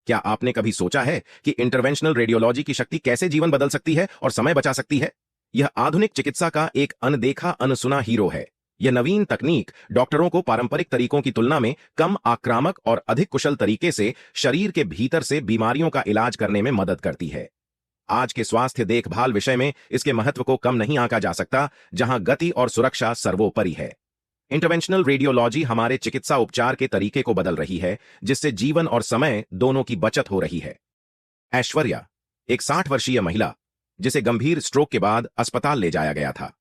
क्या आपने कभी सोचा है कि इंटरवेंशनल रेडियोलॉजी की शक्ति कैसे जीवन बदल सकती है और समय बचा सकती है? यह आधुनिक चिकित्सा का एक अनदेखा अनसुना हीरो है। यह नवीन तकनीक डॉक्टरों को पारंपरिक तरीकों की तुलना में कम आक्रामक और अधिक कुशल तरीके से शरीर के भीतर से बीमारियों का इलाज करने में मदद करती है। आज के स्वास्थ्य देखभाल विषय में इसके महत्व को कम नहीं आंका जा सकता, जहां गति और सुरक्षा सर्वोपरि है। इंटरवेंशनल रेडियोलॉजी हमारे चिकित्सा उपचार के तरीके को बदल रही है, जिससे जीवन और समय दोनों की बचत हो रही है। ऐश्वर्या, एक 60 वर्षीय महिला, जिसे गंभीर स्ट्रोक के बाद अस्पताल ले जाया गया था।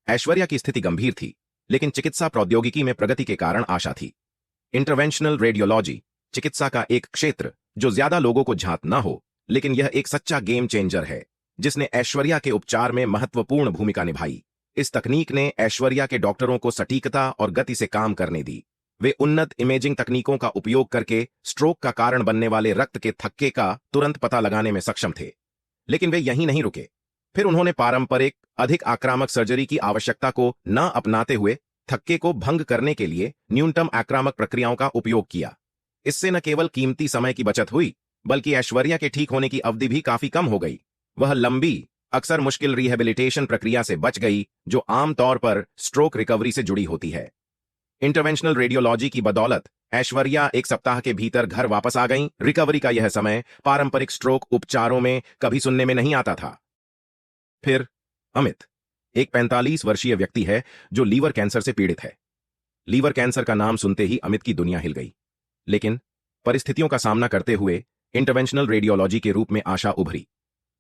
ऐश्वर्या की स्थिति गंभीर थी, लेकिन चिकित्सा प्रौद्योगिकी में प्रगति के कारण आशा थी। इंटरवेंशनल रेडियोलॉजी चिकित्सा का एक क्षेत्र जो ज्यादा लोगों को झांत न हो, लेकिन यह एक सच्चा गेम चेंजर है, जिसने ऐश्वर्या के उपचार में महत्वपूर्ण भूमिका निभाई। इस तकनीक ने ऐश्वर्या के डॉक्टरों को सटीकता और गति से काम करने दी। वे उन्नत इमेजिंग तकनीकों का उपयोग करके स्ट्रोक का कारण बनने वाले रक्त के थक्के का तुरंत पता लगाने में सक्षम थे। लेकिन वे यहीं नहीं रुके। फिर उन्होंने पारंपरिक अधिक आक्रामक सर्जरी की आवश्यकता को न अपनाते हुए थक्के को भंग करने के लिए न्यूनतम आक्रामक प्रक्रियाओं का उपयोग किया। इससे न केवल कीमती समय की बचत हुई, बल्कि ऐश्वर्या के ठीक होने की अवधि भी काफी कम हो गई। वह लंबी, अक्सर मुश्किल रिहेबिलिटेशन प्रक्रिया से बच गई, जो आमतौर पर स्ट्रोक रिकवरी से जुड़ी होती है। इंटरवेंशनल रेडियोलॉजी की बदौलत ऐश्वर्या 1 सप्ताह के भीतर घर वापस आ गईं। रिकवरी का यह समय पारंपरिक स्ट्रोक उपचारों में कभी सुनने में नहीं आता था। फिर अमित, एक 45 वर्षीय व्यक्ति है जो लीवर कैंसर से पीड़ित है। लीवर कैंसर का नाम सुनते ही अमित की दुनिया हिल गई, लेकिन परिस्थितियों का सामना करते हुए इंटरवेंशनल रेडियोलॉजी के रूप में आशा उभरी।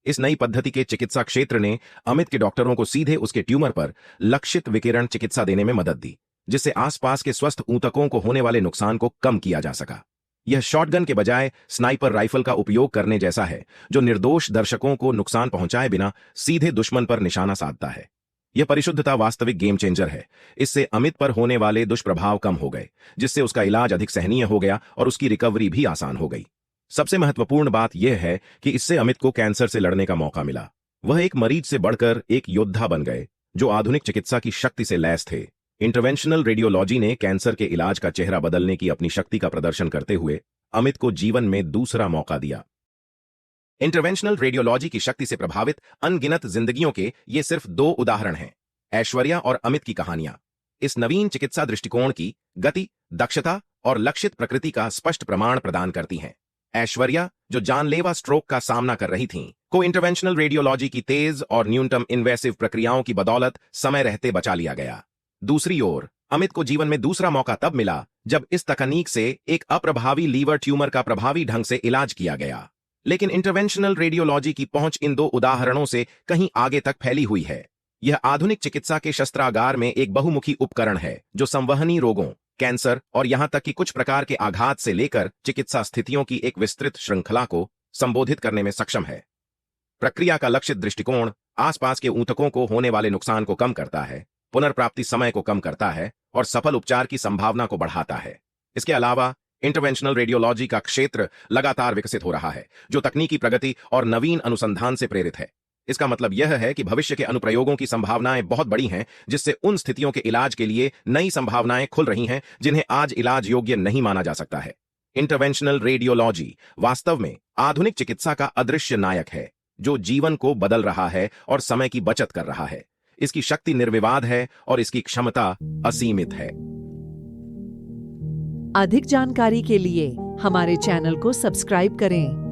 इस नई पद्धति के चिकित्सा क्षेत्र ने अमित के डॉक्टरों को सीधे उसके ट्यूमर पर लक्षित विकिरण चिकित्सा देने में मदद दी, जिससे आसपास के स्वस्थ ऊतकों को होने वाले नुकसान को कम किया जा सका। यह शॉटगन के बजाय स्नाइपर राइफल का उपयोग करने जैसा है, जो निर्दोष दर्शकों को नुकसान पहुंचाए बिना सीधे दुश्मन पर निशाना साधता है। यह परिशुद्धता वास्तविक गेम चेंजर है। इससे अमित पर होने वाले दुष्प्रभाव कम हो गए, जिससे उसका इलाज अधिक सहनीय हो गया और उसकी रिकवरी भी आसान हो गई। सबसे महत्वपूर्ण बात यह है कि इससे अमित को कैंसर से लड़ने का मौका मिला। वह एक मरीज से बढ़कर एक योद्धा बन गए, जो आधुनिक चिकित्सा की शक्ति से लैस थे। इंटरवेंशनल रेडियोलॉजी ने कैंसर के इलाज का चेहरा बदलने की अपनी शक्ति का प्रदर्शन करते हुए अमित को जीवन में दूसरा मौका दिया। इंटरवेंशनल रेडियोलॉजी की शक्ति से प्रभावित अनगिनत जिंदगियों के ये सिर्फ 2 उदाहरण हैं। ऐश्वर्या और अमित की कहानियां इस नवीन चिकित्सा दृष्टिकोण की गति, दक्षता और लक्षित प्रकृति का स्पष्ट प्रमाण प्रदान करती हैं। ऐश्वर्या, जो जानलेवा स्ट्रोक का सामना कर रही थीं, को इंटरवेंशनल रेडियोलॉजी की तेज और न्यूनतम इन्वेसिव प्रक्रियाओं की बदौलत समय रहते बचा लिया गया। दूसरी ओर अमित को जीवन में दूसरा मौका तब मिला जब इस तकनीक से एक अप्रभावी लीवर ट्यूमर का प्रभावी ढंग से इलाज किया गया। लेकिन इंटरवेंशनल रेडियोलॉजी की पहुंच इन 2 उदाहरणों से कहीं आगे तक फैली हुई है। यह आधुनिक चिकित्सा के शस्त्रागार में एक बहुमुखी उपकरण है, जो संवहनी रोगों, कैंसर और यहां तक कि कुछ प्रकार के आघात से लेकर चिकित्सा स्थितियों की एक विस्तृत श्रृंखला को संबोधित करने में सक्षम है। प्रक्रिया का लक्षित दृष्टिकोण आसपास के ऊतकों को होने वाले नुकसान को कम करता है, पुनर्प्राप्ति समय को कम करता है और सफल उपचार की संभावना को बढ़ाता है। इसके अलावा इंटरवेंशनल रेडियोलॉजी का क्षेत्र लगातार विकसित हो रहा है, जो तकनीकी प्रगति और नवीन अनुसंधान से प्रेरित है। इसका मतलब यह है कि भविष्य के अनुप्रयोगों की संभावनाएं बहुत बड़ी हैं, जिससे उन स्थितियों के इलाज के लिए नई संभावनाएं खुल रही हैं जिन्हें आज इलाज योग्य नहीं माना जा सकता है। इंटरवेंशनल रेडियोलॉजी वास्तव में आधुनिक चिकित्सा का अदृश्य नायक है, जो जीवन को बदल रहा है और समय की बचत कर रहा है। इसकी शक्ति निर्विवाद है और इसकी क्षमता असीमित है। अधिक जानकारी के लिए हमारे चैनल को सब्सक्राइब करें।